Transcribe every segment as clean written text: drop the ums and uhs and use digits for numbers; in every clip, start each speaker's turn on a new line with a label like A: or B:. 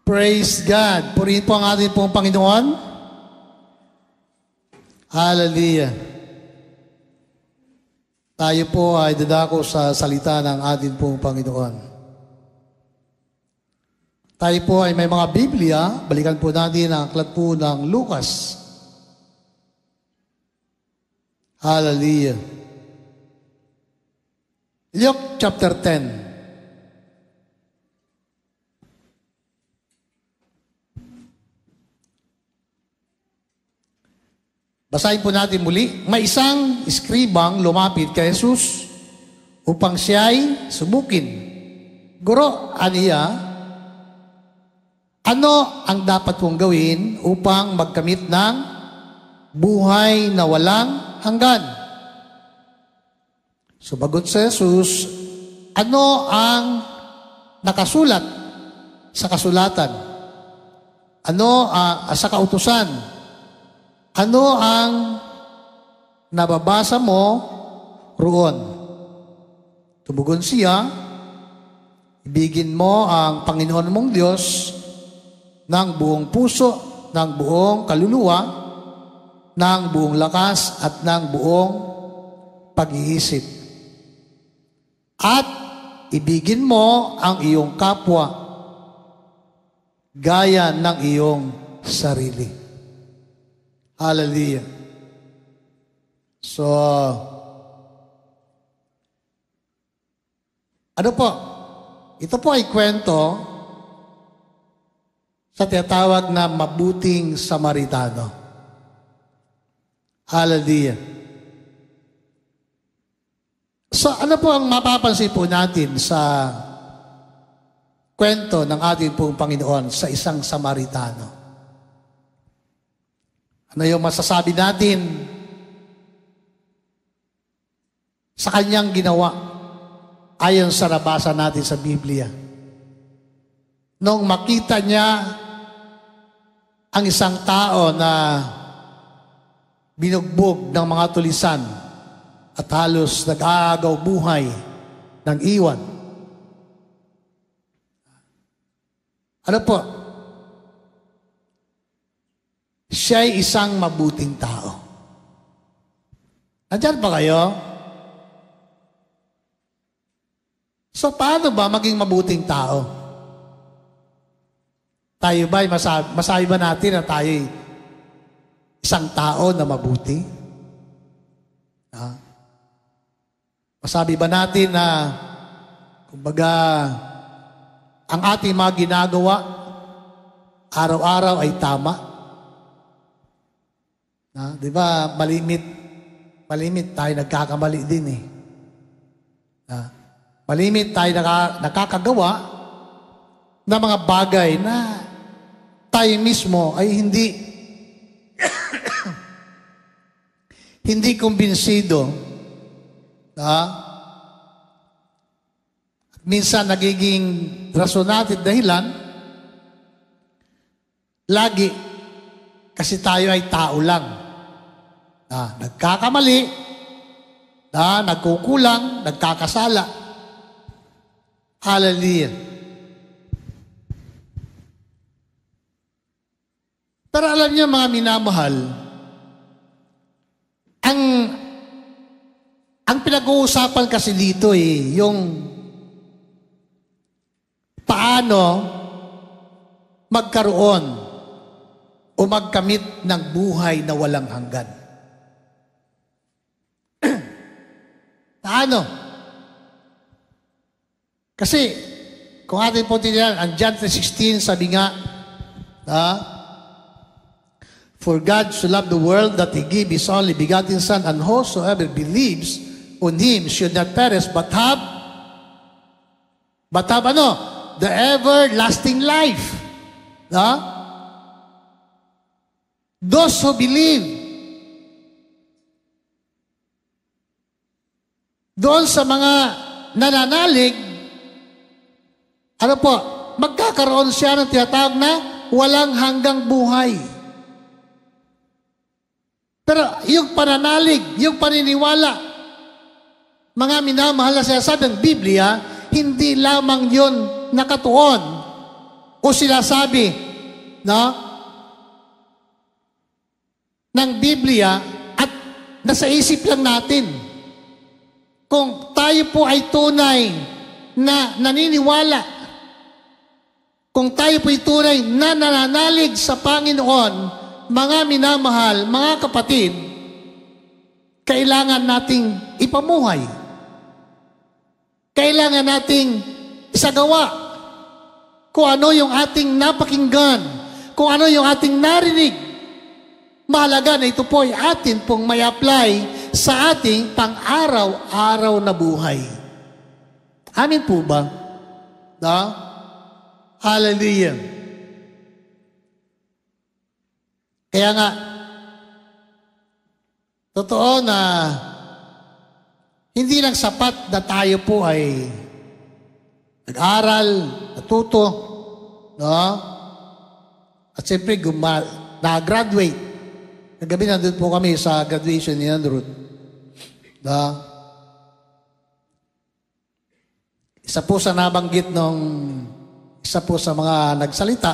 A: Praise God. Purihin po ang ating pong Panginoon. Hallelujah. Tayo po ay dadako sa salita ng ating pong Panginoon. Tayo po ay may mga Biblia. Balikan po natin ang aklat po ng Lucas. Hallelujah. Luke chapter 10. Basahin po natin muli. May isang eskribang lumapit kay Jesus upang siya'y subukin. Guro, aniya, ano ang dapat kong gawin upang magkamit ng buhay na walang hanggan? Sumagot si Jesus, ano ang nakasulat sa kasulatan? Ano sa kautusan? Ano ang nababasa mo roon? Tumugon siya, ibigin mo ang Panginoon mong Diyos ng buong puso, ng buong kaluluwa, ng buong lakas at ng buong pag-iisip. At ibigin mo ang iyong kapwa gaya ng iyong sarili. Hallelujah. So, ano po? Ito po ay kwento sa tinatawag na mabuting Samaritano. Hallelujah. So, ano po ang mapapansin po natin sa kwento ng ating pong Panginoon sa isang Samaritano? Ano yung masasabi natin sa kanyang ginawa ayon sa nabasa natin sa Biblia? Nung makita niya ang isang tao na binugbog ng mga tulisan at halos nag-aagaw buhay ng iwan. Ano po? Siya'y isang mabuting tao. Nandiyan ba kayo? So, paano ba maging mabuting tao? Tayo ba'y masabi ba natin na tayo'y isang tao na mabuti? Masabi ba natin na kumbaga ang ating mga ginagawa araw-araw ay tama? Di ba, malimit tayo nagkakamali din eh. Malimit tayo nakakagawa ng mga bagay na tayo mismo ay hindi kumbinsido. Minsan nagiging rason natin dahilan lagi kasi tayo ay tao lang. Nagkakamali, nagkukulang, nagkakasala. Hallelujah. Pero alam niyo mga minamahal, ang pinag-uusapan kasi dito yung paano magkaroon o magkamit ng buhay na walang hanggan. Paano? Kasi, kung atin po tinilan, ang John 3:16, sabi nga, for God so loved the world that He gave His only begotten Son, and whosoever believes on Him should not perish, but have ano? The everlasting life. Those who believe. Doon sa mga nananalig, ano po, magkakaroon siya ng tinatawag na walang hanggang buhay. Pero yung pananalig, yung paniniwala, mga minamahal na sinasabi ng Biblia, hindi lamang yun nakatuon o sinasabi, no, ng Biblia at nasa isip lang natin. Kung tayo po ay tunay na naniniwala, kung tayo po ay tunay na nananalig sa Panginoon, mga minamahal, mga kapatid, kailangan nating ipamuhay. Kailangan nating isagawa kung ano yung ating napakinggan, kung ano yung ating narinig. Mahalaga na ito po ay atin pong may apply sa ating pang-araw-araw na buhay. Amin po ba? No? Hallelujah. Kaya nga, totoo na hindi lang sapat na tayo po ay nag-aral, natuto, no? At siyempre, na-graduate. Nagabi nandun po kami sa graduation ni Andrew. No? Isa po sa nabanggit nung isa po sa mga nagsalita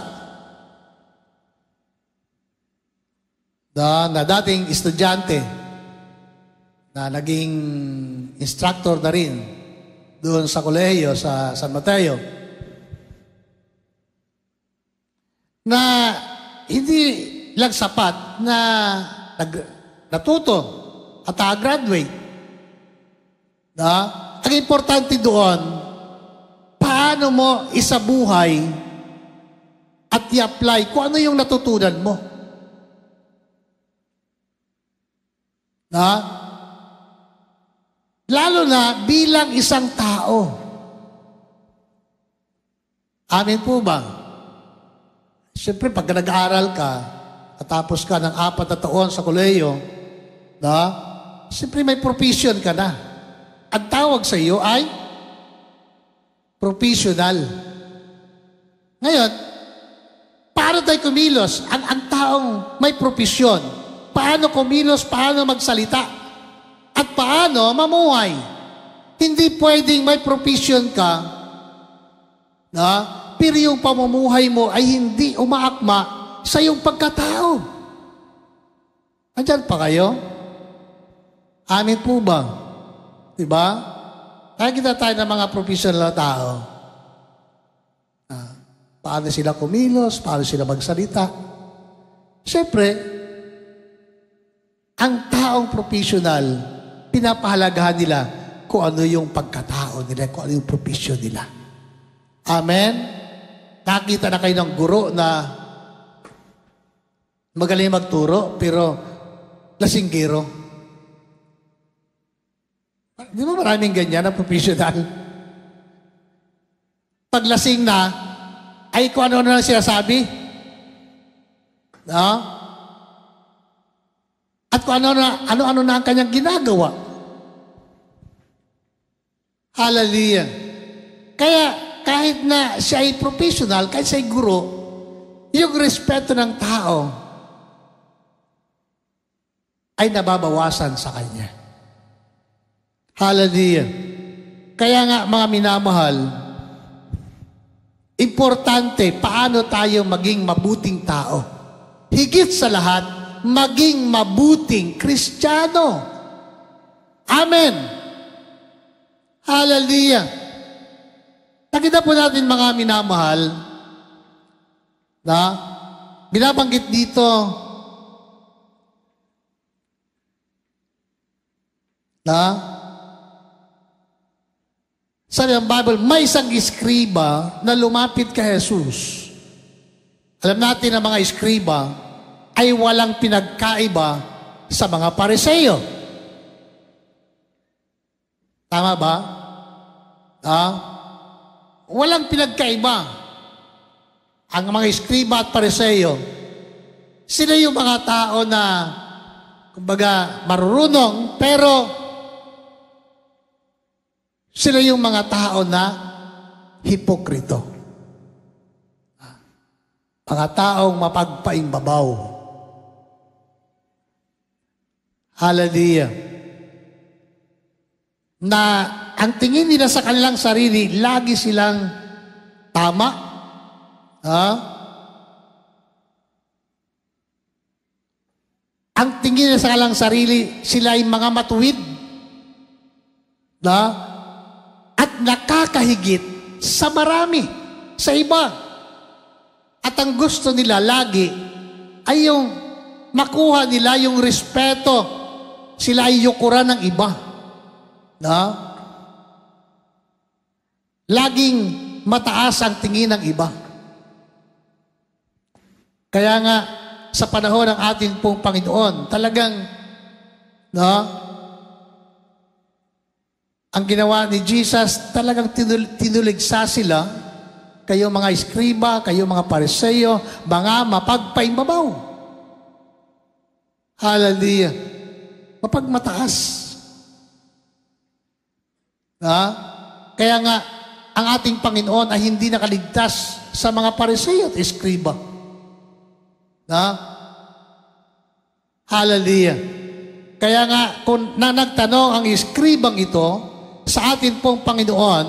A: na dating estudyante na naging instructor na rin doon sa kolehiyo sa San Mateo, na hindi lang sapat na natuto at graduate. Na? Ang importante doon, paano mo isabuhay at i-apply kung ano yung natutunan mo. Na? Lalo na bilang isang tao. Amin po ba? Siyempre, pag nag-aaral ka, natapos ka ng 4 na taon sa kolehiyo, na? Siyempre, may profession ka na. Ang tawag sa iyo ay professional. Ngayon, paano tayo kumilos? Ang taong may profesyon, paano kumilos, paano magsalita, at paano mamuhay. Hindi pwedeng may profession ka, na, pero yung pamumuhay mo ay hindi umaakma sa iyong pagkatao. Andyan pa kayo? Amin po ba? Diba? Nakikita tayo ng mga professional na tao. Paano sila kumilos, paano sila magsalita. Siyempre, ang taong professional, pinapahalagahan nila kung ano yung pagkatao nila, kung ano yung profession nila. Amen? Nakita na kayo ng guro na magaling magturo, pero lasinggero. Di ba maraming ganyan na professional? Paglasing na, ay kung ano na sinasabi. No? At kung ano na ang kanyang ginagawa. Hallelujah. Kaya kahit na siya ay professional, kahit siya ay guro, yung respeto ng tao ay nababawasan sa kanya. Hallelujah. Kaya nga mga minamahal, importante paano tayo maging mabuting tao. Higit sa lahat, maging mabuting Kristiyano. Amen. Hallelujah. Nakita po natin mga minamahal na binabanggit dito na sabi ng Bible, may isang iskriba na lumapit kay Jesus. Alam natin na mga iskriba ay walang pinagkaiba sa mga Pariseo. Tama ba? Walang pinagkaiba. Ang mga iskriba at Pariseo, sila yung mga tao na, kumbaga, marurunong, pero sila yung mga tao na hipokrito. Mga taong mapagpaimbabaw. Hallelujah. Na ang tingin nila sa kanilang sarili, lagi silang tama, Ha? Ang tingin sa kalang sarili, sila ay mga matuwid. Na? At nakakahigit sa marami, sa iba. At ang gusto nila lagi ay yung makuha nila yung respeto. Sila ay yukuran ng iba. Na? Laging mataas ang tingin ng iba. Kaya nga, sa panahon ng ating pong Panginoon, talagang, no, ang ginawa ni Jesus, talagang tinuligsa sila, kayo mga eskriba, kayo mga pariseyo, mga mapagpaimbabaw. Hallelujah. Mapagmataas. Kaya nga, ang ating Panginoon ay hindi nakaligtas sa mga pariseyo at eskriba. Hallelujah. Kaya nga, kung nagtanong ang eskribang ito sa atin pong Panginoon,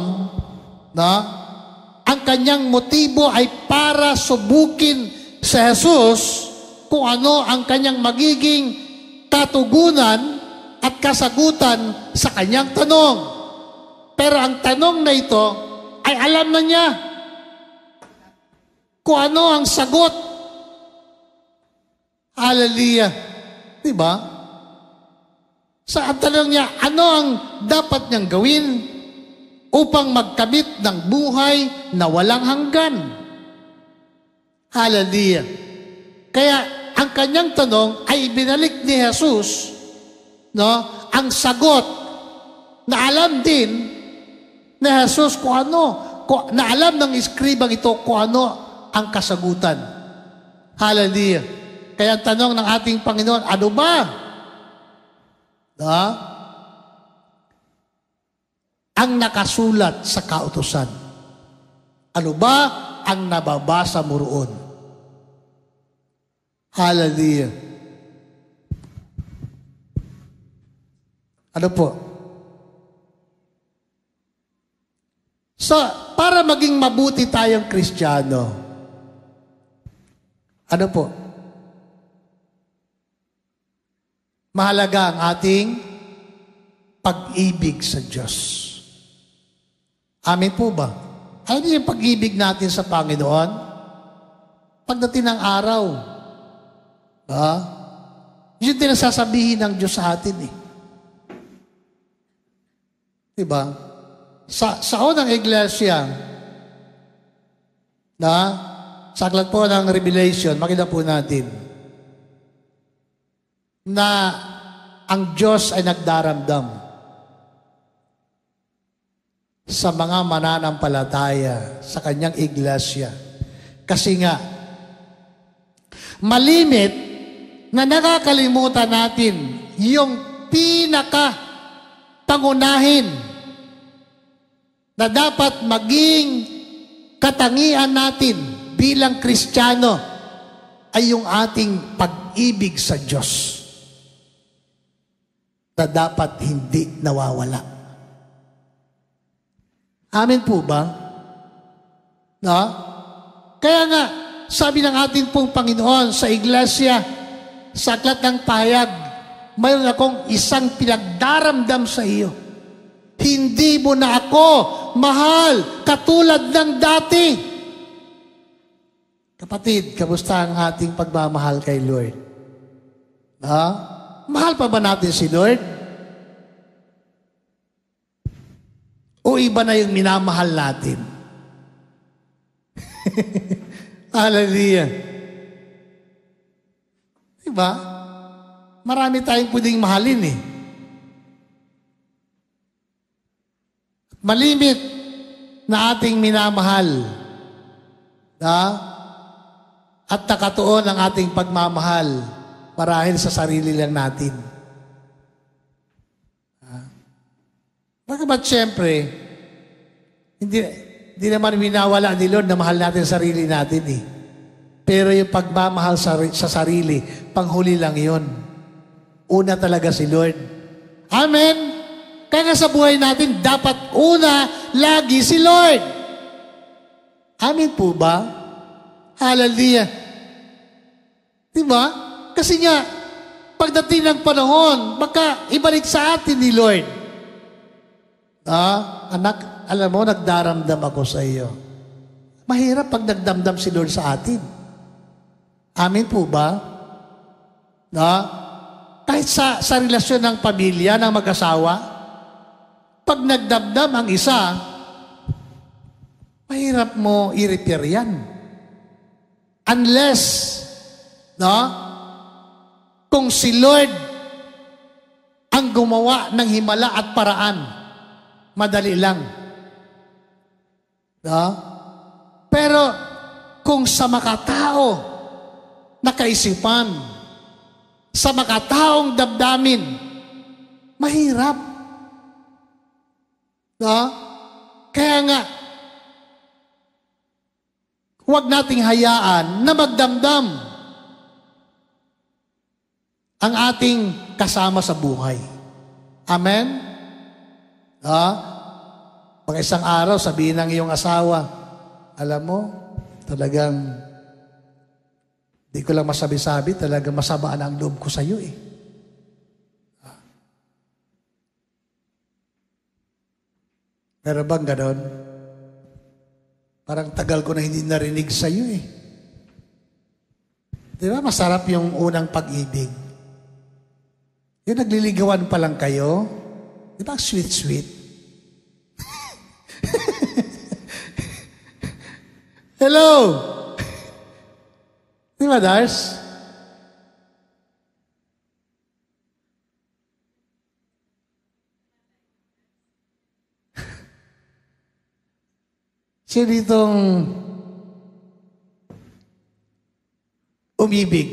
A: ang kanyang motibo ay para subukin si Jesus kung ano ang kanyang magiging katugunan at kasagutan sa kanyang tanong. Pero ang tanong na ito ay alam na niya kung ano ang sagot. Hallelujah. Diba? Sa tanong niya, ano ang dapat niyang gawin upang magkamit ng buhay na walang hanggan? Hallelujah. Kaya ang kanyang tanong ay binalik ni Jesus, no, ang sagot na alam din ni Jesus kung ano, na alam ng eskribang ito kung ano ang kasagutan. Hallelujah. Kaya ang tanong ng ating Panginoon, ano ba? Ang nakasulat sa kautusan. Ano ba ang nababasa mo roon? Hallelujah. Ano po? So, para maging mabuti tayong Kristiyano, ano po? Mahalaga ang ating pag-ibig sa Diyos. Amen po ba? Ano yung pag-ibig natin sa Panginoon? Pagdating ng araw, yun din ang sasabihin ng Diyos sa atin eh. Diba? Sa unang iglesia, sa aklat po ng Revelation, makita po natin, na ang Diyos ay nagdaramdam sa mga mananampalataya sa kanyang iglesia. Kasi nga, malimit na nakakalimutan natin yung pinaka-pangunahin na dapat maging katangian natin bilang Kristiyano ay yung ating pag-ibig sa Diyos na dapat hindi nawawala. Amen po ba? Kaya nga, sabi ng ating pong Panginoon sa iglesia, sa aklat ng pahayag, mayroon akong isang pinagdaramdam sa iyo. Hindi mo na ako mahal katulad ng dati. Kapatid, kamusta ang ating pagmamahal kay Lord? Mahal pa ba natin si Lord? O iba na yung minamahal natin? Hallelujah. Diba? Marami tayong pwedeng mahalin eh. Malimit na ating minamahal. At nakatuon ang ating pagmamahal marahil sa sarili lang natin. Bagamat siyempre, hindi naman winawala ni Lord na mahal natin sarili natin eh. Pero yung pagmamahal sa sarili, panghuli lang yun. Una talaga si Lord. Amen? Kaya nga sa buhay natin, dapat una lagi si Lord. Amen po ba? Hallelujah. Diba? Kasi nga, pagdating ng panahon, baka ibalik sa atin ni Lord. Anak, alam mo, nagdaramdam ako sa iyo. Mahirap pag nagdamdam si Lord sa atin. Amin po ba? Kahit sa relasyon ng pamilya, ng mag-asawa, pag nagdamdam ang isa, mahirap mo i-repair yan. Unless, kung si Lord ang gumawa ng himala at paraan, madali lang. Pero kung sa makatao na kaisipan, sa makataong damdamin, mahirap. Kaya nga, huwag nating hayaan na magdamdam ang ating kasama sa buhay. Amen? Pag isang araw, sabihin ng iyong asawa, alam mo, talagang, di ko lang masabi-sabi, talagang masabaan ang loob ko sa iyo eh. Pero bang ganon? Parang tagal ko na hindi narinig sa iyo eh. Di ba masarap yung unang pag-ibig? Yung nagliligawan pa lang kayo, di ba sweet-sweet? Hello! Di ba, Dars? Siya ditong umibig.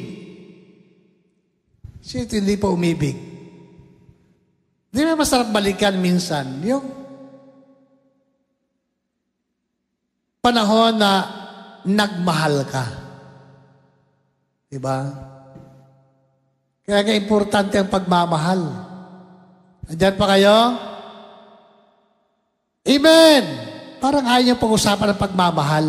A: Siya dito hindi pa umibig. Di ba masarap balikan minsan? Yung panahon na nagmahal ka. Diba? Kaya nga importante ang pagmamahal. Nandiyan pa kayo? Amen! Parang ayaw niyo pag-usapan ng pagmamahal.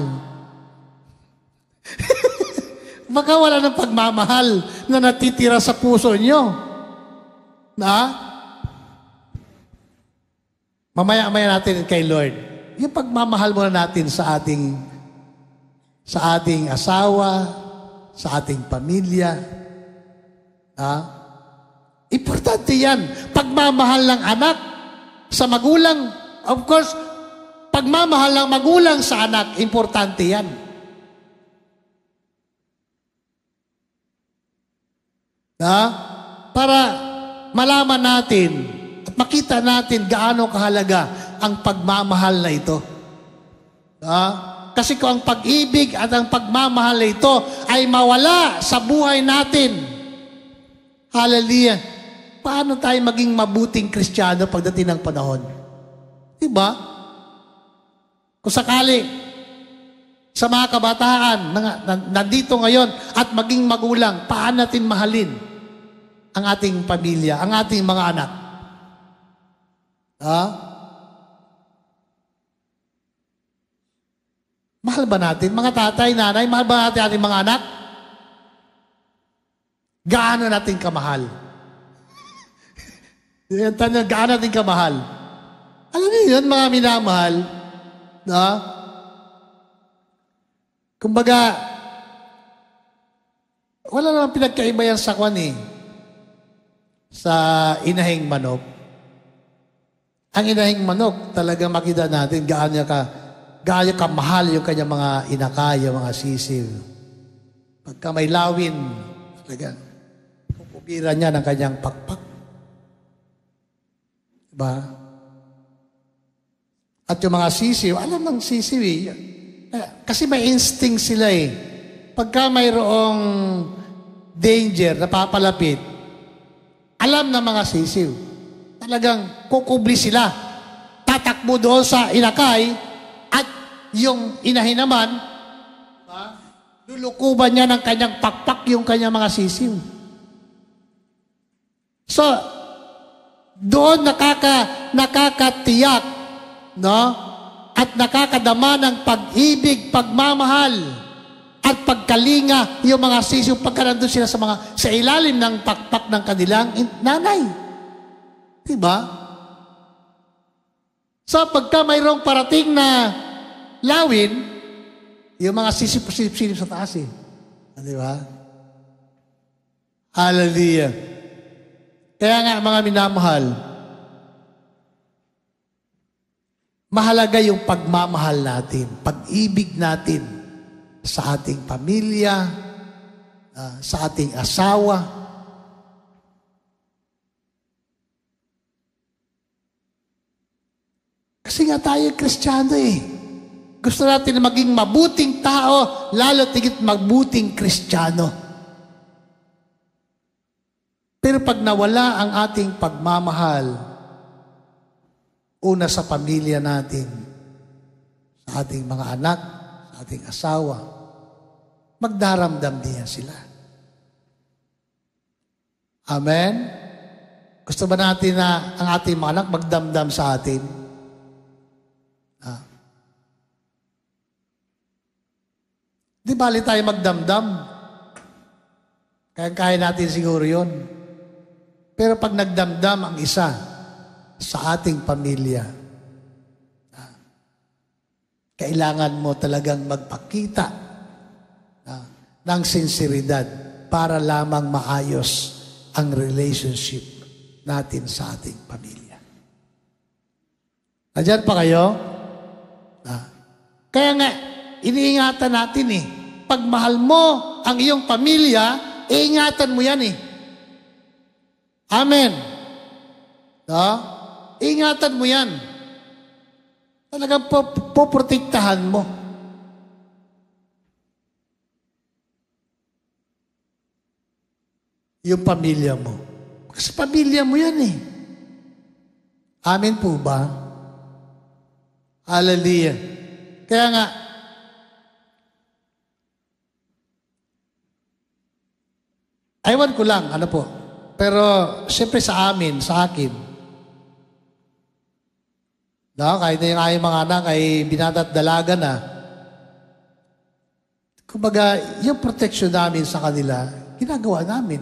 A: Baka wala ng pagmamahal na natitira sa puso niyo. Mamaya-maya natin kay Lord. Yung pagmamahal muna natin sa ating asawa, sa ating pamilya. Importante yan. Pagmamahal ng anak sa magulang. Of course, pagmamahal ng magulang sa anak, importante yan. Para malaman natin at makita natin gaano kahalaga ang pagmamahal na ito. Kasi kung ang pag-ibig at ang pagmamahal na ito ay mawala sa buhay natin, hallelujah, paano tayo maging mabuting Kristiyano pagdating ng panahon? Diba? Kung sakali, sa mga kabataan nandito ngayon at maging magulang, paano natin mahalin ang ating pamilya, ang ating mga anak? Mahal ba natin? Mga tatay, nanay, mahal ba natin ating mga anak? Gaano natin kamahal? Gaano natin kamahal? Alam niyo yun, mga minamahal, kumbaga, wala namang pinagkaiba yan sa sa inahing manok. Ang inahing manok, talaga makita natin gaano ka mahal yung kanyang mga inakay, yung mga sisiw. Pagka may lawin, talaga, kukubiran niya ng kanyang pakpak. Diba? At yung mga sisiw, alam ng sisiw eh. Kasi may instinct sila eh. Pagka mayroong danger na papalapit, alam ng mga sisiw. Talagang kukubli sila. Tatakbo doon sa inakay at yung inahin naman, lulukuban niya ng kanyang pakpak yung kanyang mga sisiw. So, doon nakakatiyak, at nakakadama ng pag-ibig, pagmamahal, at pagkalinga, yung mga sisiw, pagka nandun sila sa ilalim ng pakpak ng kanilang nanay. Diba? So, pagka mayroong parating na lawin, yung mga sisip-sisip sa taas eh. Diba? Hallelujah. Kaya nga, mga minamahal, mahalaga yung pagmamahal natin, pag-ibig natin sa ating pamilya, sa ating asawa. Kasi nga tayo Kristiyano eh. Gusto natin na maging mabuting tao, lalo tigit mabuting Kristiyano. Pero pag nawala ang ating pagmamahal, una sa pamilya natin, sa ating mga anak, sa ating asawa, magdaramdam niya sila. Amen? Gusto ba natin na ang ating mga anak magdamdam sa atin? Di bali tayo magdamdam. Kaya natin siguro yun. Pero pag nagdamdam ang isa sa ating pamilya, kailangan mo talagang magpakita ng sinseridad para lamang maayos ang relationship natin sa ating pamilya. Nandiyan pa kayo? Kaya nga, iniingatan natin eh. Pag mahal mo ang iyong pamilya, iingatan mo yan eh. Amen. Iingatan mo yan. Talagang poprotektahan mo. Yung pamilya mo. Kasi pamilya mo yan eh. Amen po ba? Hallelujah. Kaya nga, ewan ko lang, ano po. Pero, siyempre sa amin, sa akin, kahit na yung aking mga anak ay binata at dalaga na, kumbaga, yung protection namin sa kanila, ginagawa namin.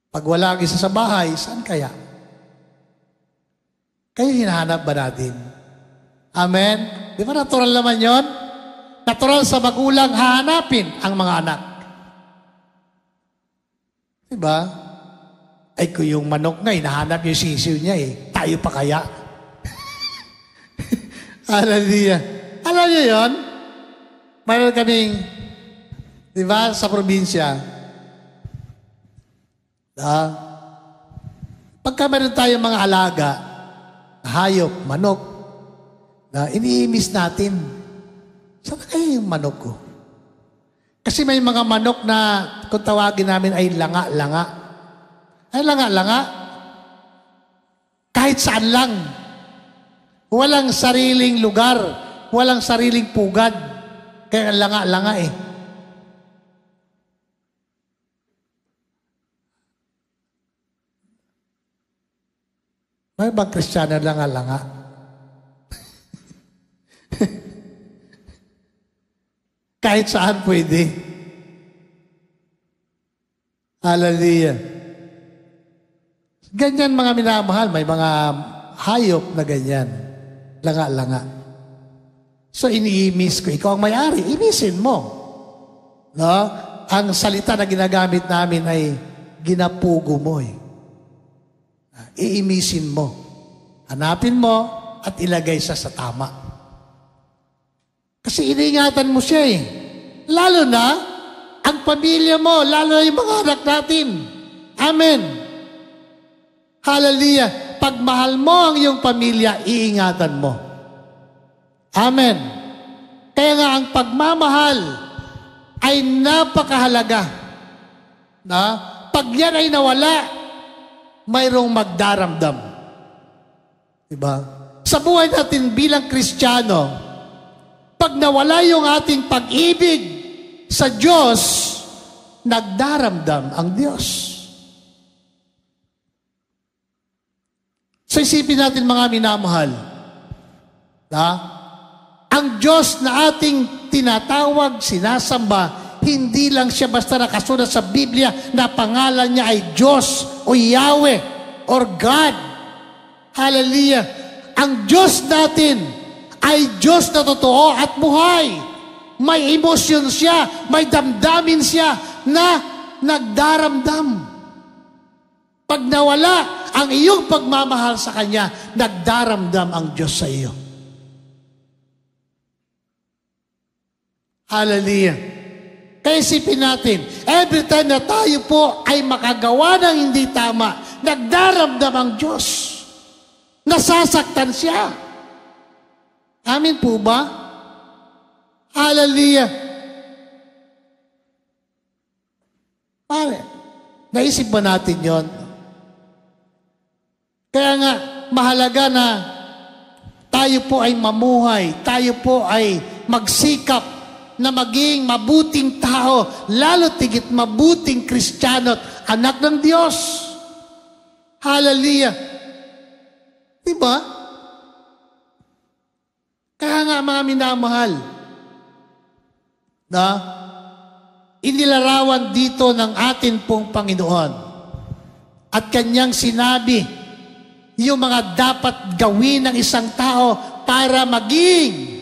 A: Pag wala ang isa sa bahay, saan kaya? Kaya hinahanap ba natin? Amen? Di ba natural naman yon? Natural sa magulang, hahanapin ang mga anak. Diba? Ay, kung yung manok nga, hinahanap yung sisiw niya eh. Tayo pa kaya? Hallelujah. Alam niyo yun? Mayroon kaming, di ba, sa probinsya, pagka meron tayong mga alaga, hayop, manok, iniimis natin. Saan kaya yung manok ko? Kasi may mga manok na kung tawagin namin ay langa-langa. Ay langa-langa. Kahit saan lang. Walang sariling lugar. Walang sariling pugad. Kaya langa-langa eh. May bang Kristiyano langa-langa? Kahit saan pwede. Hallelujah. Ganyan mga minamahal, may mga hayop na ganyan. Langa-langa. So iniimis ko, ikaw ang may-ari, imisin mo. No? Ang salita na ginagamit namin ay ginapugo mo eh. Iimisin mo. Hanapin mo at ilagay sa tama. Kasi iniingatan mo siya eh. Lalo na, ang pamilya mo, lalo na yung mga anak natin. Amen. Hallelujah. Pag mahal mo ang iyong pamilya, iingatan mo. Amen. Kaya nga ang pagmamahal ay napakahalaga. Pag yan ay nawala, mayroong magdaramdam. Diba? Sa buhay natin bilang Kristiyano, pag nawala yung ating pag-ibig sa Diyos, nagdaramdam ang Diyos. So isipin natin mga minamahal, ang Ang Diyos na ating tinatawag, sinasamba, hindi lang siya basta nakasulat sa Biblia na pangalan niya ay Diyos o Yahweh or God. Hallelujah. Ang Diyos natin ay Diyos na totoo at buhay. May emosyon siya, may damdamin siya na nagdaramdam. Pag nawala ang iyong pagmamahal sa Kanya, nagdaramdam ang Diyos sa iyo. Hallelujah. Kaya isipin natin, every time na tayo po ay makagawa ng hindi tama, nagdaramdam ang Diyos. Nasasaktan siya. Amin po ba? Hallelujah. Pare, naisip ba natin yon? Kaya nga, mahalaga na tayo po ay mamuhay, tayo po ay magsikap na maging mabuting tao, lalo tigit mabuting Kristiyano at anak ng Diyos. Hallelujah. Diba? Kaya nga mga minamahal, na inilarawan dito ng atin pong Panginoon at Kanyang sinabi yung mga dapat gawin ng isang tao para maging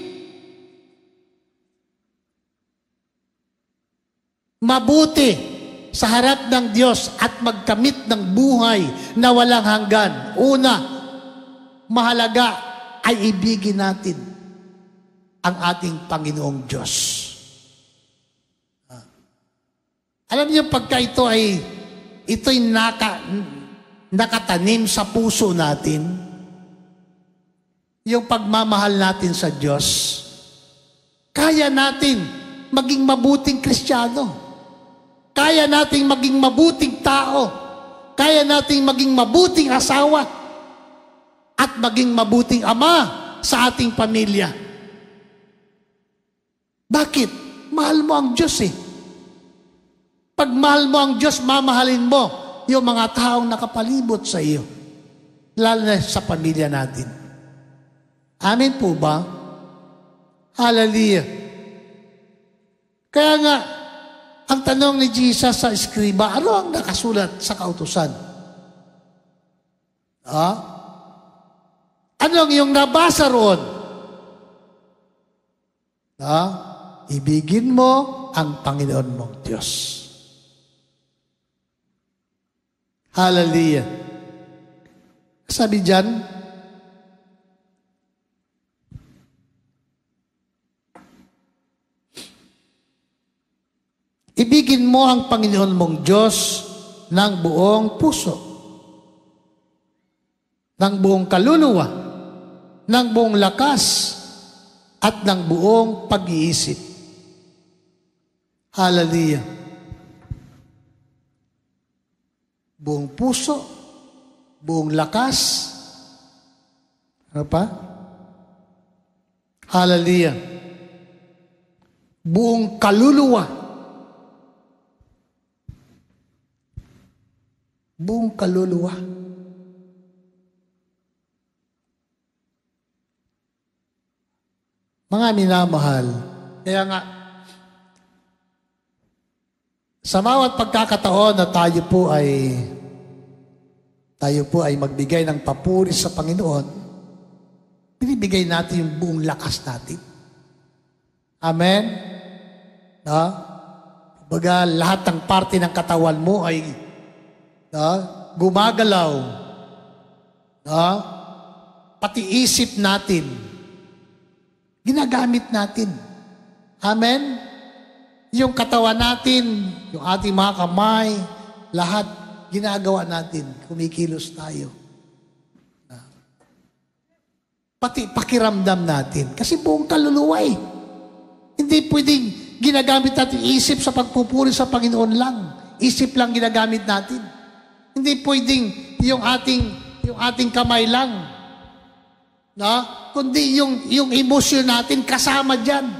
A: mabuti sa harap ng Diyos at magkamit ng buhay na walang hanggan. Una, mahalaga ay ibigin natin ang ating Panginoong Diyos. Alam niyo, pagka ito'y nakatanim sa puso natin, yung pagmamahal natin sa Diyos, kaya natin maging mabuting Kristiyano. Kaya nating maging mabuting tao. Kaya nating maging mabuting asawa. At maging mabuting ama sa ating pamilya. Bakit? Mahal mo ang Diyos eh. Pag mahal mo ang Diyos, mamahalin mo yung mga taong nakapalibot sa iyo. Lalo na sa pamilya natin. Amin po ba? Hallelujah. Kaya nga, ang tanong ni Jesus sa eskriba, ano ang nakasulat sa kautusan? Ano ang iyong nabasa roon? Ibigin mo ang Panginoon mong Diyos. Hallelujah. Sabi diyan, ibigin mo ang Panginoon mong Diyos ng buong puso, ng buong kaluluwa, ng buong lakas, at ng buong pag-iisip. Hallelujah. Buong puso, buong lakas, ano pa? Hallelujah. Buong kaluluwa, buong kaluluwa. Mga minamahal, kaya nga, sa bawat pagkakataon na tayo po ay magbigay ng papuri sa Panginoon, binibigay natin yung buong lakas natin. Amen? Baga, lahat ng parte ng katawan mo ay gumagalaw. Pati isip natin, ginagamit natin. Amen? Yung katawan natin, yung ating mga kamay, lahat ginagawa natin. Kumikilos tayo. Pati pakiramdam natin. Kasi buong kaluluwa eh. Hindi pwedeng ginagamit natin isip sa pagpupuri sa Panginoon lang. Isip lang ginagamit natin. Hindi pwedeng yung ating kamay lang. Kundi yung emosyon natin kasama dyan.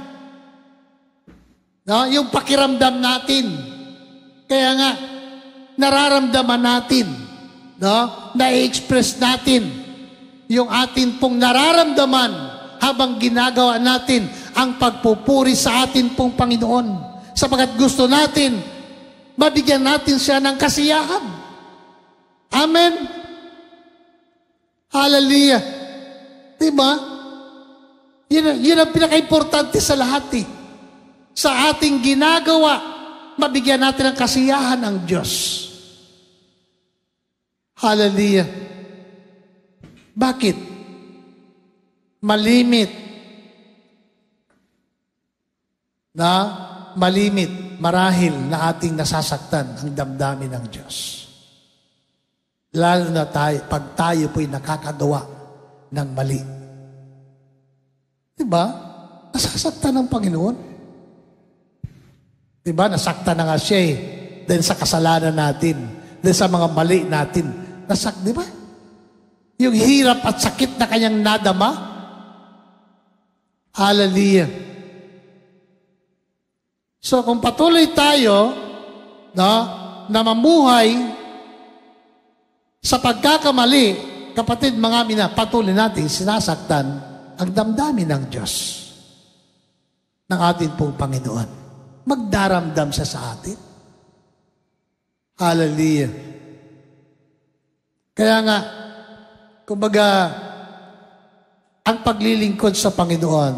A: Yung pakiramdam natin. Kaya nga, nararamdaman natin. Na-express natin yung atin pong nararamdaman habang ginagawa natin ang pagpupuri sa atin pong Panginoon. Sapagkat gusto natin, mabigyan natin siya ng kasiyahan. Amen? Hallelujah. Diba? Yun ang pinaka-importante sa lahat eh. Sa ating ginagawa, mabigyan natin ng kasiyahan ang Diyos. Hallelujah. Bakit? Malimit, marahil na ating nasasaktan ang damdamin ng Diyos. Lalo na pag tayo po'y nakakagawa ng mali. Diba? Nasasaktan ng Panginoon. Diba? Nasaktan na nga siya dahil sa kasalanan natin, dahil sa mga mali natin. Diba? Yung hirap at sakit na kanyang nadama. Hallelujah. So kung patuloy tayo na mamuhay sa pagkakamali, kapatid, mga patuloy natin sinasaktan ang damdamin ng Diyos, ng ating pong Panginoon. Magdaramdam siya sa atin. Hallelujah. Kaya nga, kumbaga, ang paglilingkod sa Panginoon,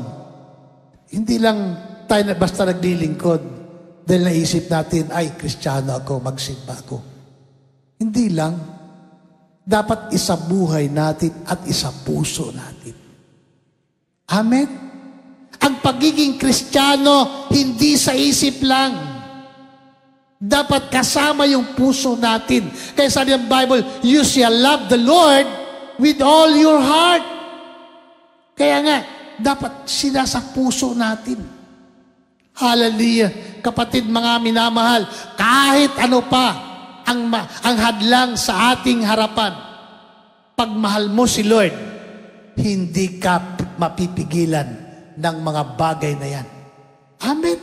A: hindi lang tayo basta naglilingkod dahil naisip natin, ay, Kristiyano ako, magsimba ako. Hindi lang. Dapat isa buhay natin at isa puso natin. Amen? Ang pagiging Kristiyano, hindi sa isip lang. Dapat kasama yung puso natin. Kaya sabi ng Bible, you shall love the Lord with all your heart. Kaya nga, dapat sila sa puso natin. Hallelujah. Kapatid, mga minamahal, kahit ano pa ang hadlang sa ating harapan, pagmahal mo si Lord, hindi ka mapipigilan ng mga bagay na yan. Amen?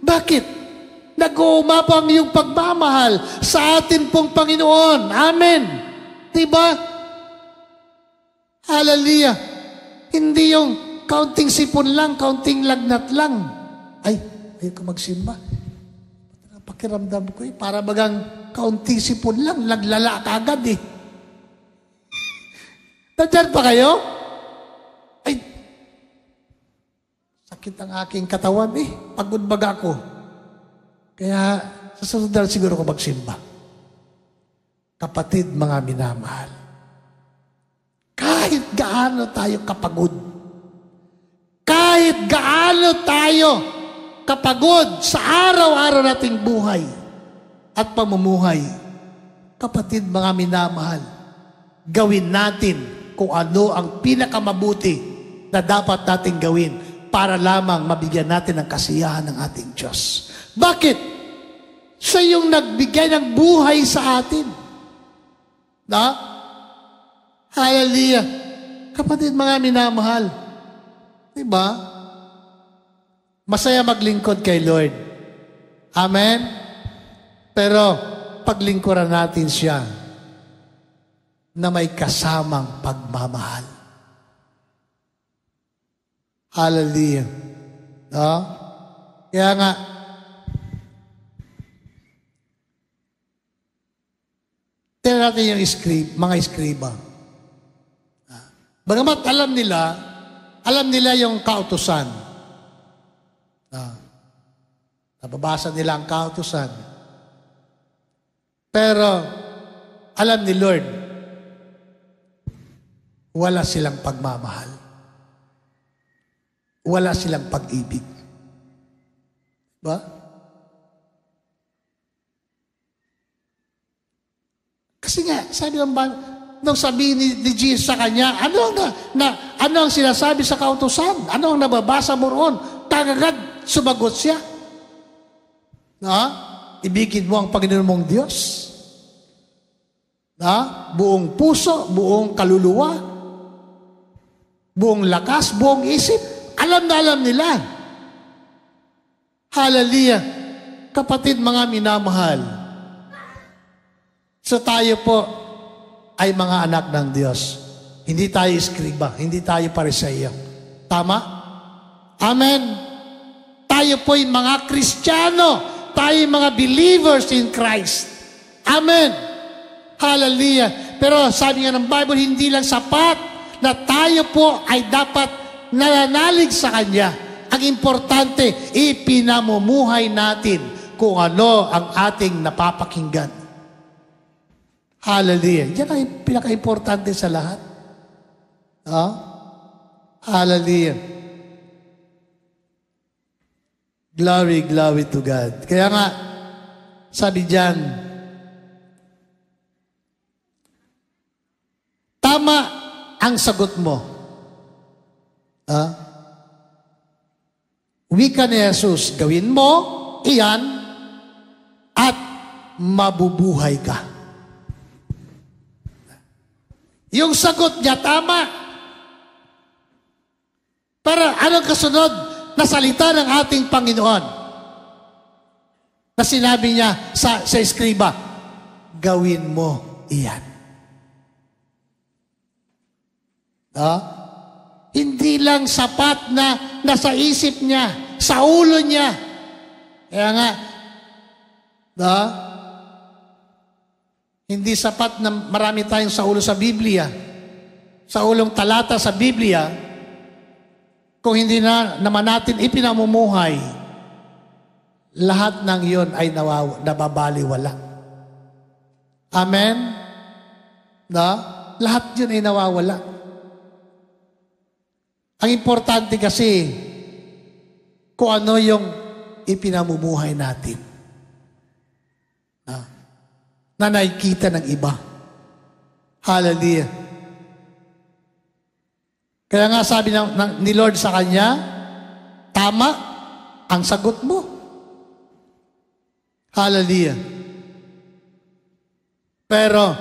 A: Bakit? Nag-uumapang yung pagmamahal sa atin pong Panginoon. Amen? Diba? Hallelujah. Hindi yung kaunting sipon lang, kaunting lagnat lang. Ay, ayoko magsimba. Pakiramdam ko para bagang kaunting sipon lang, naglala ka agad eh. Nandiyan pa kayo? Ay, sakit ang aking katawan eh. Pagod baga ako. Kaya, sa sunod na siguro ko magsimba. Kapatid, mga minamahal, kahit gaano tayo kapagod, kahit gaano tayo kapagod sa araw-araw nating buhay at pamumuhay, kapatid, mga minamahal, gawin natin kung ano ang pinakamabuti na dapat natin gawin para lamang mabigyan natin ng kasiyahan ng ating Diyos. Bakit? Siya yung nagbigay ng buhay sa atin. Hallelujah. Kapatid, mga minamahal, diba? Masaya maglingkod kay Lord. Amen? Pero, paglingkuran natin siya na may kasamang pagmamahal. Hallelujah. Kaya nga, tingnan natin yung mga iskriba. Bagamat alam nila yung kautusan. Nababasa nila ang kautusan. Pero, alam ni Lord, wala silang pagmamahal. Wala silang pag-ibig. Diba? Kasi nga, sabi ng nung sabihin ni Jesus sa kanya, ano ang sinasabi sa kautusan? Ano ang nababasa mo roon? Tagagad, sumagot siya. Ibigin mo ang Panginoon mong Diyos. Buong puso, buong kaluluwa, buong lakas, buong isip. Alam na alam nila. Hallelujah. Kapatid, mga minamahal, so tayo po ay mga anak ng Diyos. Hindi tayo eskriba, hindi tayo pariseyo. Tama? Amen. Tayo po'y mga Kristiyano. Tayo mga believers in Christ. Amen. Hallelujah. Pero sabi nga ng Bible, hindi lang sapat na tayo po ay dapat nananalig sa Kanya. Ang importante, ipinamumuhay natin kung ano ang ating napapakinggan. Hallelujah. Yan ang pinaka-importante sa lahat. Hallelujah. Glory, glory to God. Kaya nga, sabi diyan, tama ang sagot mo. Wika ni Jesus, gawin mo iyan at mabubuhay ka. Yung sagot niya, tama. Para anong kasunod na salita ng ating Panginoon? Na sinabi niya sa eskriba, gawin mo iyan. Hindi lang sapat na nasa isip niya, sa ulo niya. Kaya nga, hindi sapat na marami tayong sa ulo sa Biblia, sa ulong talata sa Biblia, kung hindi na naman natin ipinamumuhay, lahat ng iyon ay nababaliwala. Amen? Lahat yun ay nawawala. Ang importante kasi, kung ano yung ipinamumuhay natin. Na nakikita ng iba. Hallelujah. Kaya nga sabi ni Lord sa kanya, tama ang sagot mo. Hallelujah. Pero,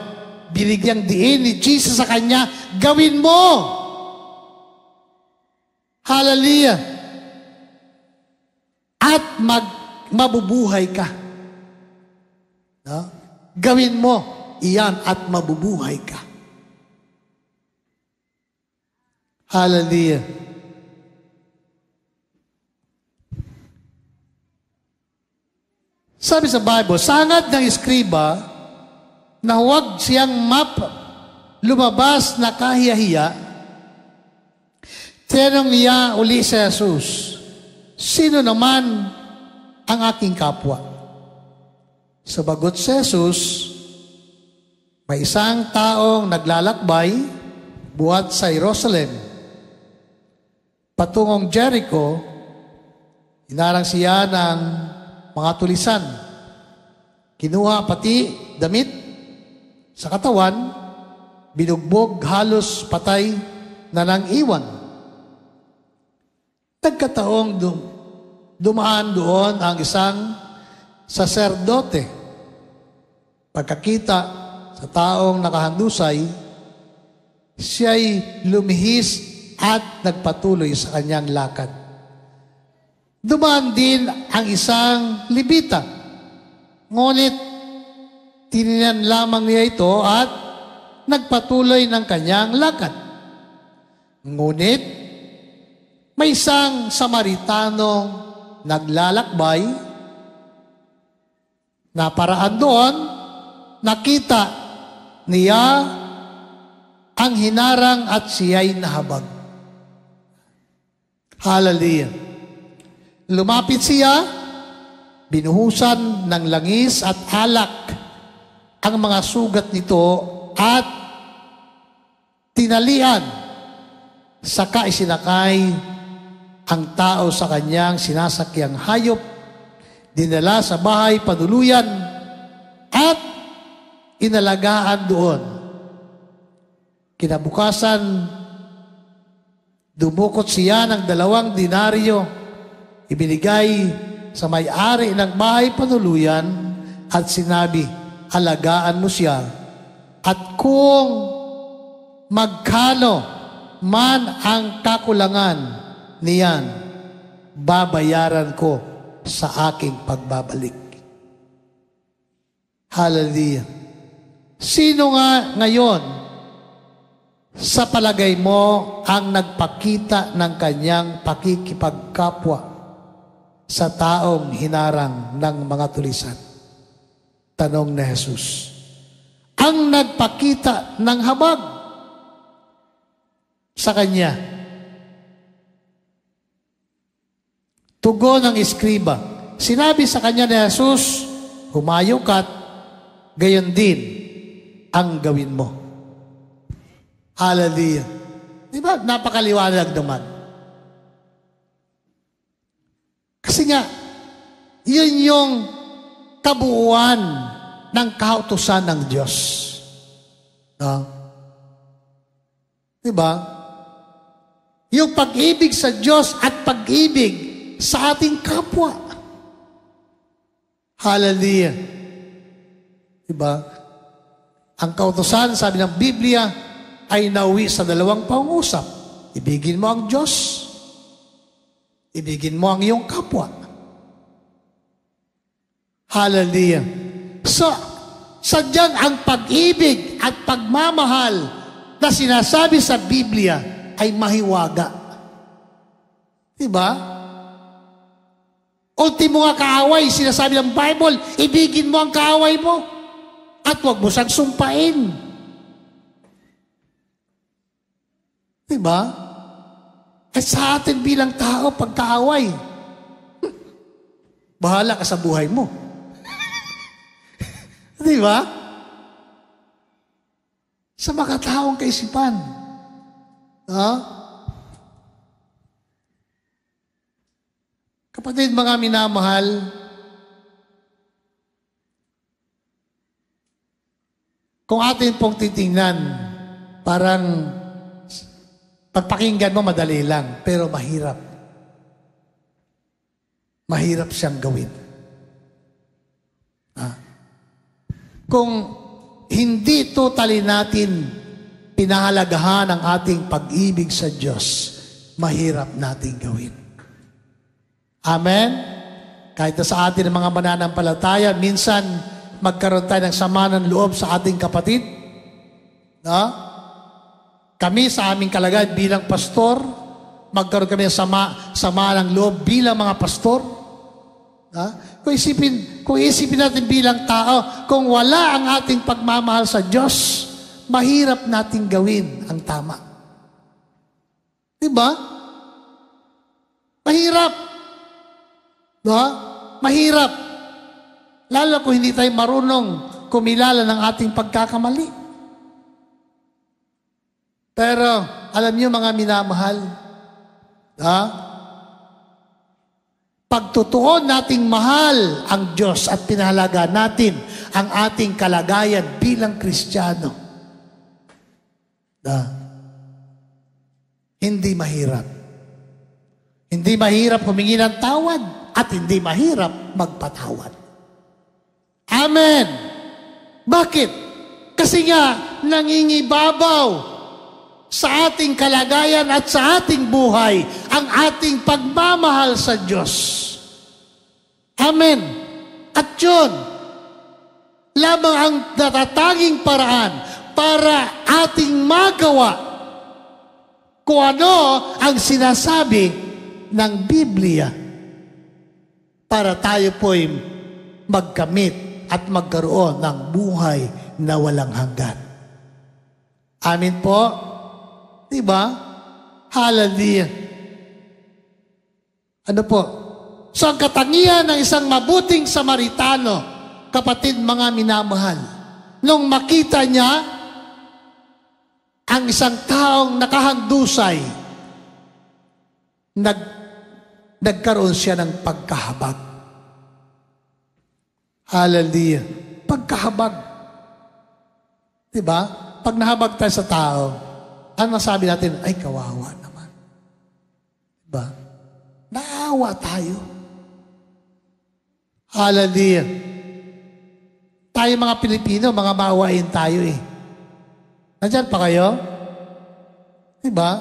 A: binigyang diin ni Jesus sa kanya, gawin mo. Hallelujah. At mabubuhay ka. Gawin mo iyan at mabubuhay ka. Hallelujah. Sabi sa Bible, sangad ng eskriba na huwag siyang lumabas na kahiya-hiya, tinanong niya uli sa Jesus, sino naman ang aking kapwa? Sabagot si Jesus, may isang taong naglalakbay buhat sa Jerusalem patungong Jericho, hinarang siya ng mga tulisan. Kinuha pati damit sa katawan, binugbog halos patay na nang iwan. Nagkataong dumaan doon ang isang saserdote. Pagkakita sa taong nakahandusay, siya'y lumihis at nagpatuloy sa kanyang lakad. Dumaan din ang isang Levita. Ngunit, tinignan lamang niya ito at nagpatuloy ng kanyang lakad. Ngunit, may isang Samaritanong naglalakbay, naparaan doon, nakita niya ang hinarang at siya'y nahabag. Hallelujah. Lumapit siya, binuhusan ng langis at alak ang mga sugat nito at tinalian, saka isinakay ang tao sa kanyang sinasakyang hayop, dinala sa bahay panuluyan at inalagaan doon. Kinabukasan, dumukot siya ng 2 denaryo, ibinigay sa may-ari ng bahay panuluyan at sinabi, alagaan mo siya at kung magkano man ang kakulangan niyan, babayaran ko sa aking pagbabalik. Hallelujah. Sino nga ngayon sa palagay mo ang nagpakita ng kanyang pakikipagkapwa sa taong hinarang ng mga tulisan? Tanong ni Jesus. Ang nagpakita ng habag sa kanya. Tugon ng iskriba. Sinabi sa kanya ni Jesus, humayo ka't gayon din ang gawin mo. Hallelujah. Di ba? Napakaliwanag naman. Kasi nga, yun yung kabuuan ng kautusan ng Diyos. No? Di ba? Yung pag-ibig sa Diyos at pag-ibig sa ating kapwa. Hallelujah. Diba? Ang kautusan, sabi ng Biblia, ay nauwi sa dalawang pangusap. Ibigin mo ang Diyos. Ibigin mo ang iyong kapwa. Hallelujah. So, sadyang ang pag-ibig at pagmamahal na sinasabi sa Biblia ay mahiwaga. Diba? Ultimo nga kaaway, sinasabi ng Bible, ibigin mo ang kaaway mo at huwag mo siyang sumpain. Diba? At sa atin bilang tao, pagkaaway, bahala ka sa buhay mo. Diba? Sa makataong kaisipan. Kapatid, mga minamahal, kung atin pong titingnan, parang pagpakinggan mo madali lang, pero mahirap. Mahirap siyang gawin. Kung hindi totally natin pinahalagahan ang ating pag-ibig sa Diyos, mahirap nating gawin. Amen? Kahit na sa atin ng mga mananampalataya, minsan magkaroon tayo ng sama ng loob sa ating kapatid. No? Kami sa aming kalagayan bilang pastor, magkaroon kami ng sama ng loob bilang mga pastor. No? Kung isipin natin bilang tao, kung wala ang ating pagmamahal sa Diyos, mahirap nating gawin ang tama. Diba? Mahirap. No? Mahirap. Lalo kung hindi tayo marunong kumilala ng ating pagkakamali. Pero, alam niyo mga minamahal, pagtutuon nating mahal ang Diyos at pinahalaga natin ang ating kalagayan bilang Kristiyano, hindi mahirap. Hindi mahirap humingi ng tawad. At hindi mahirap magpatawad. Amen. Bakit? Kasi nga, nangingibabaw sa ating kalagayan at sa ating buhay ang ating pagmamahal sa Diyos. Amen. At yun, lamang ang natatanging paraan para ating magawa kung ano ang sinasabi ng Biblia para tayo po'y magkamit at magkaroon ng buhay na walang hanggan. Amin po? Diba? Hallelujah. Ano po? So ang katangian ng isang mabuting Samaritano, kapatid mga minamahal, nung makita niya ang isang taong nakahandusay, nagkaroon siya ng pagkahabag. Hallelujah. Pagkahabag. Diba? Pag nahabag tayo sa tao, ano sabi natin? Ay, kawawa naman. Diba? Naawa tayo. Hallelujah. Tayo mga Pilipino, mga maawain tayo eh. Nandyan pa kayo? Diba?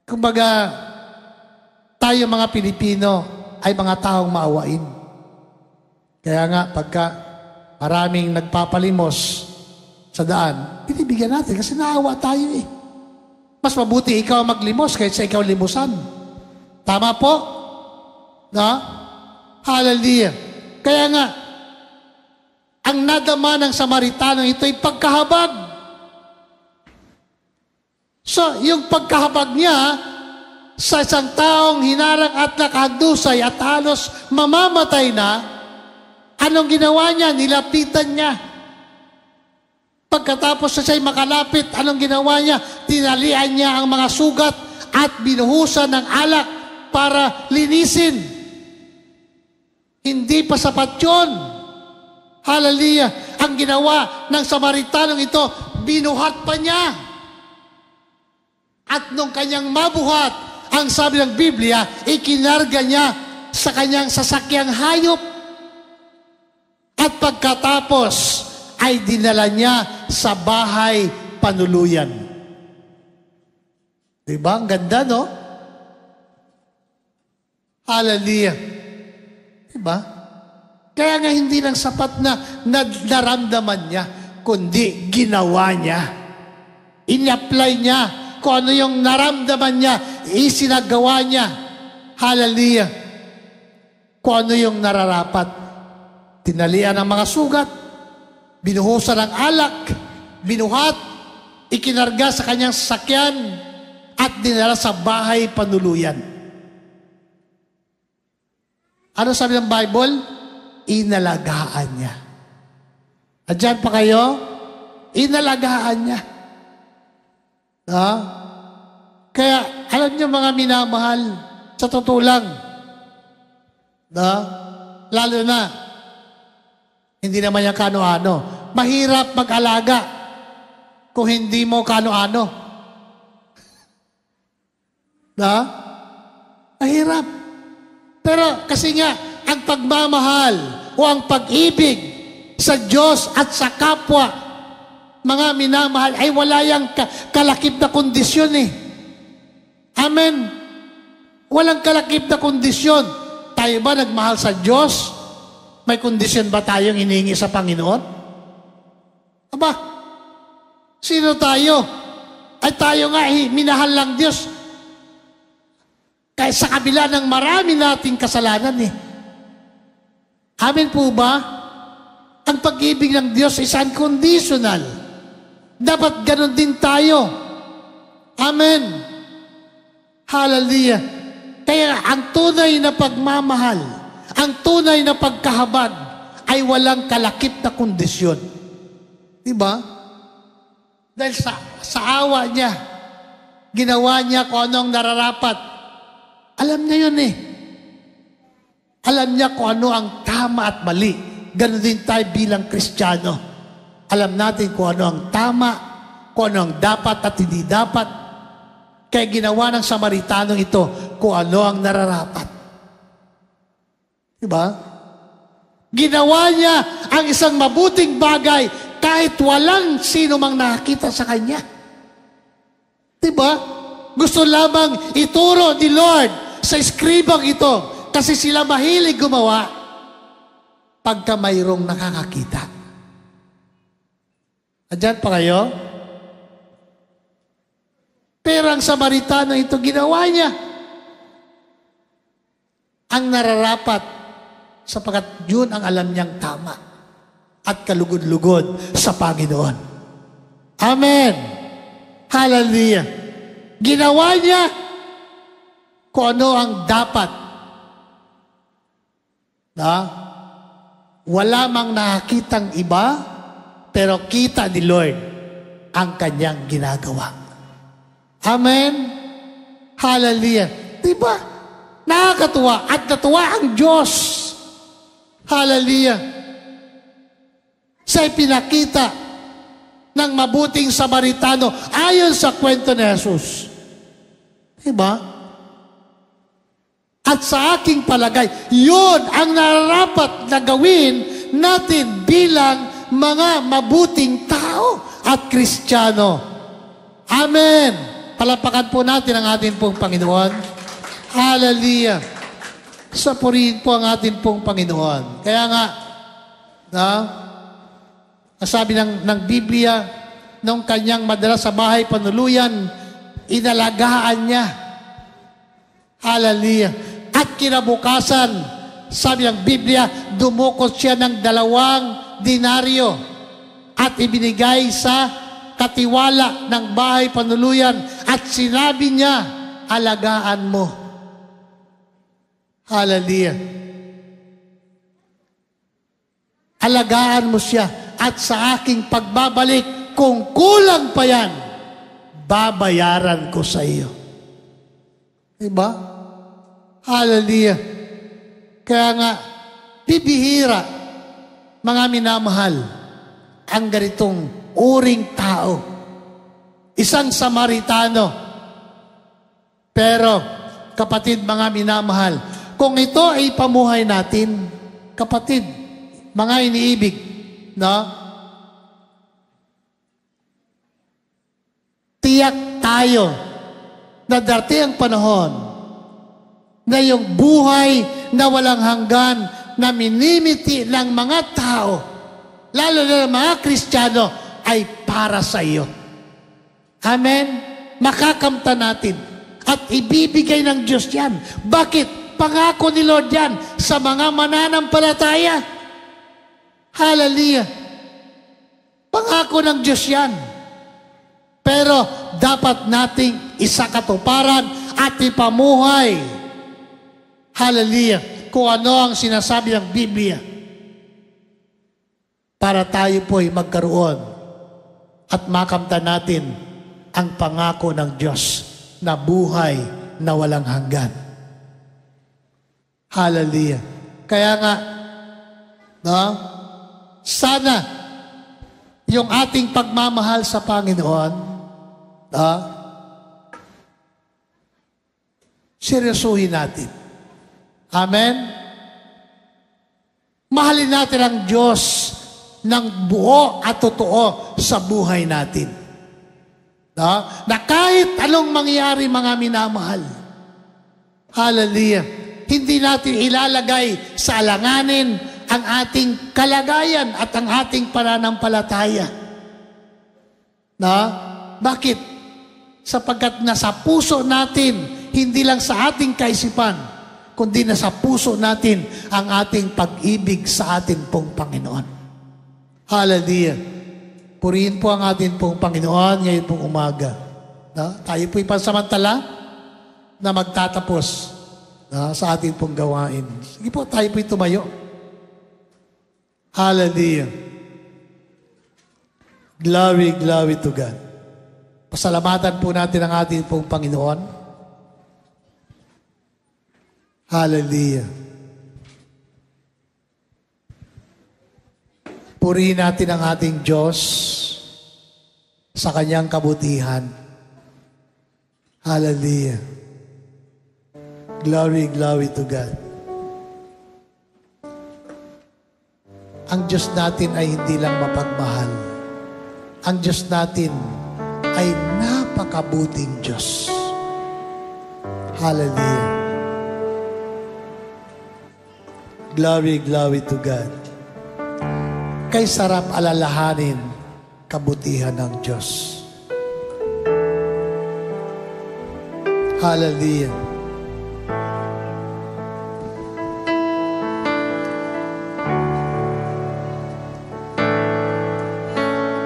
A: Kumbaga, tayo mga Pilipino ay mga taong maawain. Kaya nga, pagka maraming nagpapalimos sa daan, binibigyan natin kasi naawa tayo eh. Mas mabuti ikaw maglimos kaysa ikaw limusan. Tama po? No? Hallelujah. Kaya nga, ang nadama ng Samaritano ito ay pagkahabag. So, yung pagkahabag niya sa isang taong hinarang at nakahadusay at halos mamamatay na, anong ginawa niya? Nilapitan niya. Pagkatapos na siya'y makalapit, anong ginawa niya? Tinalian niya ang mga sugat at binuhusan ng alak para linisin. Hindi pa sapat yun. Hallelujah. Ang ginawa ng Samaritanong ito, binuhat pa niya. At nung kanyang mabuhat, ang sabi ng Biblia, ikinarga niya sa kanyang sasakyang hayop. At pagkatapos, ay dinala niya sa bahay panuluyan. Diba? Ang ganda, no? Hallelujah. Diba? Kaya nga hindi lang sapat na naramdaman niya, kundi ginawa niya. In-apply niya kung ano yung naramdaman niya, isinagawa niya. Hallelujah. Kung ano yung nararapat. Tinalian ang mga sugat, binuhusan ng alak, binuhat, ikinarga sa kanyang sasakyan, at dinala sa bahay panuluyan. Ano sabi ng Bible? Inalagaan niya. Adyan pa kayo? Inalagaan niya. Ha? Kaya, alam niyo mga minamahal, sa totoo lang, lalo na, hindi naman yan kano-ano. Mahirap mag-alaga kung hindi mo kano-ano. Mahirap. Pero kasi nga, ang pagmamahal o ang pag-ibig sa Diyos at sa kapwa, mga minamahal, ay wala yung kalakip na kondisyon eh. Amen. Walang kalakip na kondisyon. Tayo ba nagmahal sa Diyos? May kondisyon ba tayong hinihingi sa Panginoon? Aba, sino tayo? Ay tayo nga, minahal lang Diyos. Kaya sa kabila ng marami nating kasalanan eh. Amen po ba? Ang pag-ibig ng Diyos is unconditional. Dapat ganun din tayo. Amen. Hallelujah. Kaya ang tunay na pagmamahal, ang tunay na pagkahabag ay walang kalakip na kondisyon. Diba? Dahil sa awa niya, ginawa niya kung anong nararapat. Alam niya yun eh. Alam niya kung ano ang tama at mali. Ganon din tayo bilang Kristiyano. Alam natin kung ano ang tama, kung ano ang dapat at hindi dapat. Kaya ginawa ng Samaritanong ito kung ano ang nararapat. Diba? Ginawa niya ang isang mabuting bagay kahit walang sino mang nakakita sa kanya. Diba? Gusto lamang ituro ni Lord sa eskribang ito kasi sila mahilig gumawa pagka mayroong nakakakita. Andyan pa kayo? Pero ang Samaritano ito, ginawa niya ang nararapat sapagkat yun ang alam niyang tama at kalugod-lugod sa Panginoon. Amen. Hallelujah. Ginawa niya kung ano ang dapat. Wala mang nakakitang iba, pero kita ni Lord ang kanyang ginagawa. Amen? Hallelujah. Diba? Nakakatuwa at natuwa ang Diyos. Hallelujah. Siya'y pinakita ng mabuting Samaritano ayon sa kwento ni Jesus. Diba? At sa aking palagay, yun ang nararapat na gawin natin bilang mga mabuting tao at Kristiyano. Amen. Palapakan po natin ang ating pong Panginoon. Hallelujah. Sapurihin po ang ating pong Panginoon. Kaya nga, Sabi ng Biblia, nung kanyang madala sa bahay panuluyan, inalagaan niya. Hallelujah. At kinabukasan, sabi ng Biblia, dumukot siya ng 2 denaryo at ibinigay sa katiwala ng bahay panuluyan at sinabi niya, alagaan mo. Hallelujah. Alagaan mo siya at sa aking pagbabalik, kung kulang pa yan, babayaran ko sa iyo. Diba? Hallelujah. Kaya nga, bibihira, mga minamahal, ang ganitong uring tao. Isang Samaritano. Pero, kapatid, mga minamahal, kung ito ay pamuhay natin, kapatid, mga iniibig, no? Tiyak tayo na darating ang panahon na yung buhay na walang hanggan na minimiti ng mga tao, lalo na ng mga Kristiyano, ay para sa iyo. Amen? Makakamta natin at ibibigay ng Diyos yan. Bakit? Pangako ni Lord yan sa mga mananampalataya. Hallelujah. Pangako ng Diyos yan. Pero dapat nating isakatuparan at ipamuhay. Hallelujah. Kung ano ang sinasabi ng Biblia. Para tayo po'y magkaroon at makamtan natin ang pangako ng Diyos na buhay na walang hanggan. Hallelujah. Kaya nga, no? Sana yung ating pagmamahal sa Panginoon, seryosuhin natin. Amen? Mahalin natin ang Diyos ng buo at totoo sa buhay natin. Na kahit anong mangyari, mga minamahal, hallelujah, hindi natin ilalagay sa alanganin ang ating kalagayan at ang ating pananampalataya. Bakit? Sapagkat nasa puso natin, hindi lang sa ating kaisipan, kundi nasa puso natin ang ating pag-ibig sa ating pong Panginoon. Hallelujah. Purihin po ang ating pong Panginoon ngayon pong umaga. Tayo po'y pansamantala na magtatapos sa ating pong gawain. Sige po, tayo po'y tumayo. Hallelujah. Glory, glory to God. Pasalamatan po natin ang ating pong Panginoon. Hallelujah. Purihin natin ang ating Diyos sa Kanyang kabutihan. Hallelujah. Glory, glory to God. Ang Diyos natin ay hindi lang mapagmahal. Ang Diyos natin ay napakabuting Diyos. Hallelujah. Glory, glory to God. Kay sarap alalahanin kabutihan ng Diyos. Hallelujah.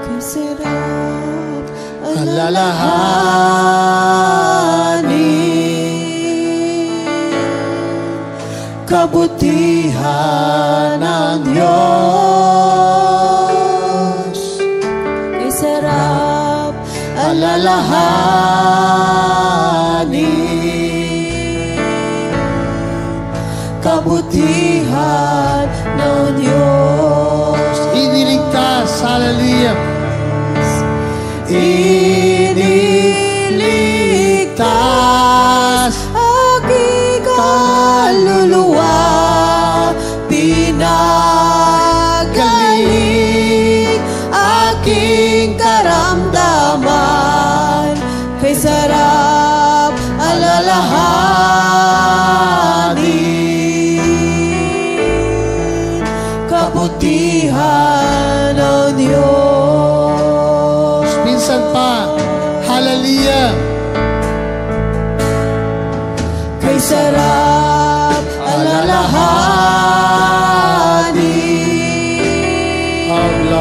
B: Kay sarap alalahanin kabutihan ng Diyos. Kay sarap alalahanin kabutihan ng Diyos.
A: Iniligtas, hallelujah.
B: Iniligtas aking kaluluwa, pinagaling aking karamdaman, kay sarap alalahanin kabutihan ng Diyos.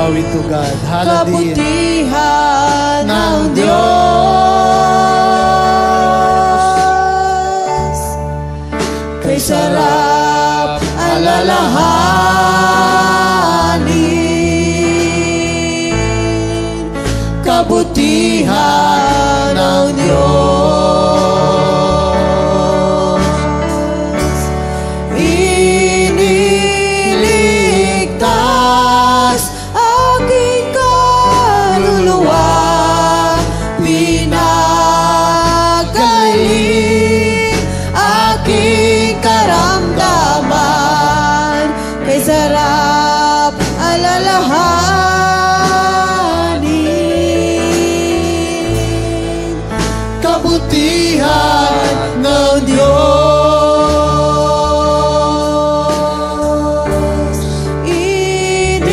A: Glory to God. Hallelujah.
B: Kabutihan ng Diyos. Kay sarap alalahanin. Kabutihan ng Diyos. Iniligtas aking kaluluwa. Pinagaling aking karamdaman. Kay sarap alalahanin. Kabutihan ng Diyos. Iniligtas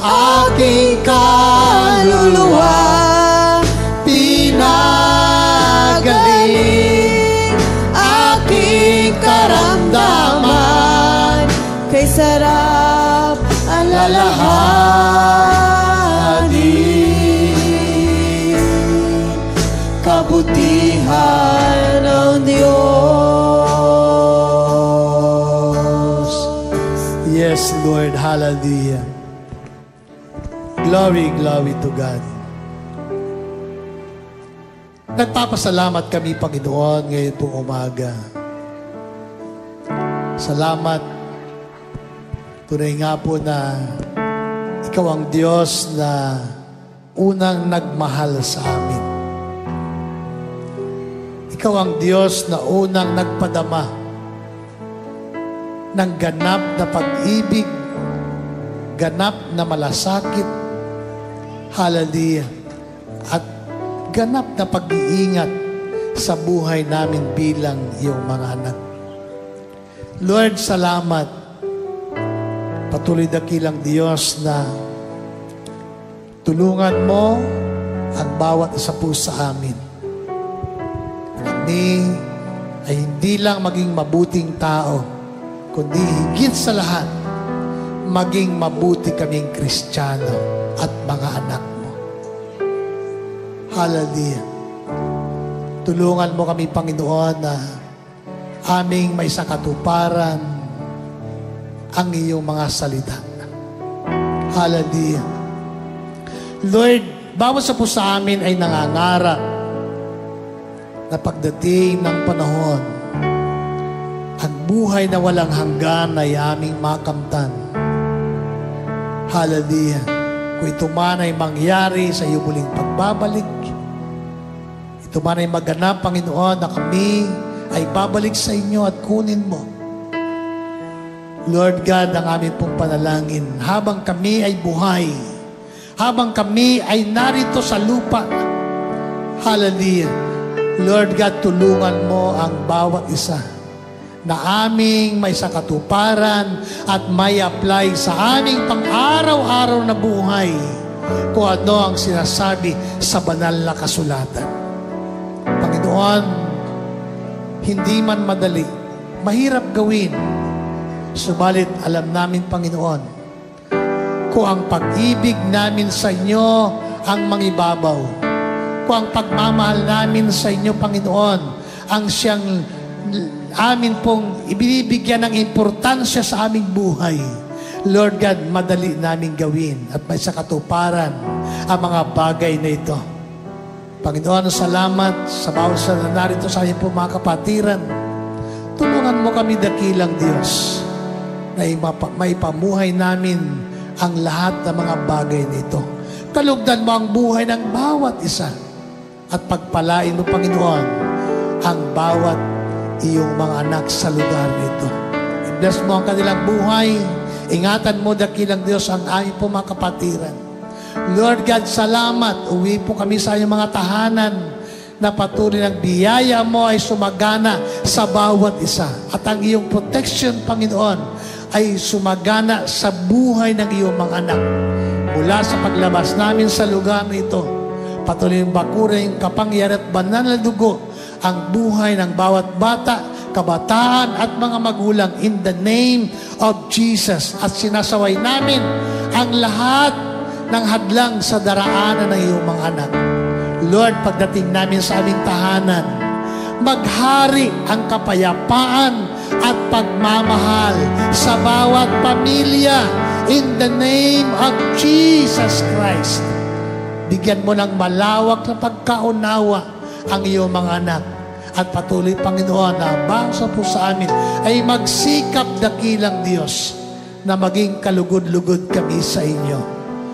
B: aking kaluluwa. Pinagaling aking karamdaman. Kay sarap alalahanin. Kabutihan ng Diyos.
A: Yes, Lord. Hallelujah. Glory, glory to God. Nagpapasalamat kami, Panginoon, ngayon pong umaga. Salamat. Tunay nga po na Ikaw ang Diyos na unang nagmahal sa amin. Ikaw ang Diyos na unang nagpadama ng ganap na pag-ibig, ganap na malasakit, hallelujah, at ganap na pag-iingat sa buhay namin bilang iyong mga anak. Lord, salamat. Patuloy dakilang Diyos na tulungan mo ang bawat isa po sa amin. Kami ay hindi lang maging mabuting tao, kundi higit sa lahat, maging mabuti kaming Kristiyano at mga anak mo. Hallelujah. Tulungan mo kami, Panginoon, na aming may sakatuparan ang iyong mga salita. Hallelujah. Lord, bawat sa po sa amin ay nangangarap na pagdating ng panahon, ang buhay na walang hanggan ay aming makamtan. Hallelujah. Kung ito man ay mangyari sa iyong muling pagbabalik, ito man ay maganap, Panginoon, na kami ay babalik sa inyo at kunin mo. Lord God, ang aming pong panalangin, habang kami ay buhay, habang kami ay narito sa lupa, hallelujah, Lord God, tulungan mo ang bawat isa na aming may sakatuparan at may apply sa aming pang-araw-araw na buhay kung ano ang sinasabi sa banal na kasulatan. Panginoon, hindi man madali, mahirap gawin, subalit alam namin, Panginoon, kung ang pag-ibig namin sa inyo ang mangibabaw, kung ang pagmamahal namin sa inyo, Panginoon, ang siyang amin pong ibinibigyan ng importansya sa aming buhay, Lord God, madali namin gawin at may sakatuparan ang mga bagay na ito. Panginoon, salamat sa bawat sa narito sa aming pong mga kapatiran. Tulungan mo kami, dakilang Diyos, na maipamuhay namin ang lahat ng mga bagay nito. Kalugdan mo ang buhay ng bawat isa at pagpalain mo, Panginoon, ang bawat iyong mga anak sa lugar nito. I-bless mo ang kanilang buhay. Ingatan mo, dakilang Diyos, ang aming po mga kapatiran. Lord God, salamat. Uwi po kami sa iyong mga tahanan na patuloy ng biyaya mo ay sumagana sa bawat isa. At ang iyong protection, Panginoon, ay sumagana sa buhay ng iyong mga anak. Mula sa paglabas namin sa lugar na ito, patuloy yung bakura, yung kapangyarihan at banal na dugo, ang buhay ng bawat bata, kabataan at mga magulang in the name of Jesus. At sinasaway namin ang lahat ng hadlang sa daraanan ng iyong mga anak. Lord, pagdating namin sa aming tahanan, maghari ang kapayapaan at pagmamahal sa bawat pamilya in the name of Jesus Christ. Bigyan mo ng malawak na pagkaunawa ang iyong mga anak. At patuloy, Panginoon, na bangsa po sa amin ay magsikap dakilang Diyos na maging kalugod-lugod kami sa inyo.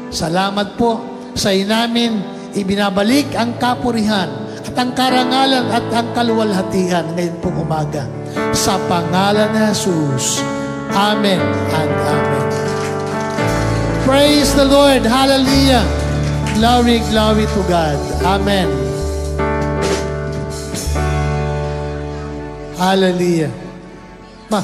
A: Salamat po sa inamin, ibinabalik ang kapurihan at ang karangalan at ang kaluwalhatian ngayon pong umaga. Sa pangalan ni Jesus. Amen and Amen. Praise the Lord. Hallelujah. Glory, glory to God. Amen. Hallelujah. Ma,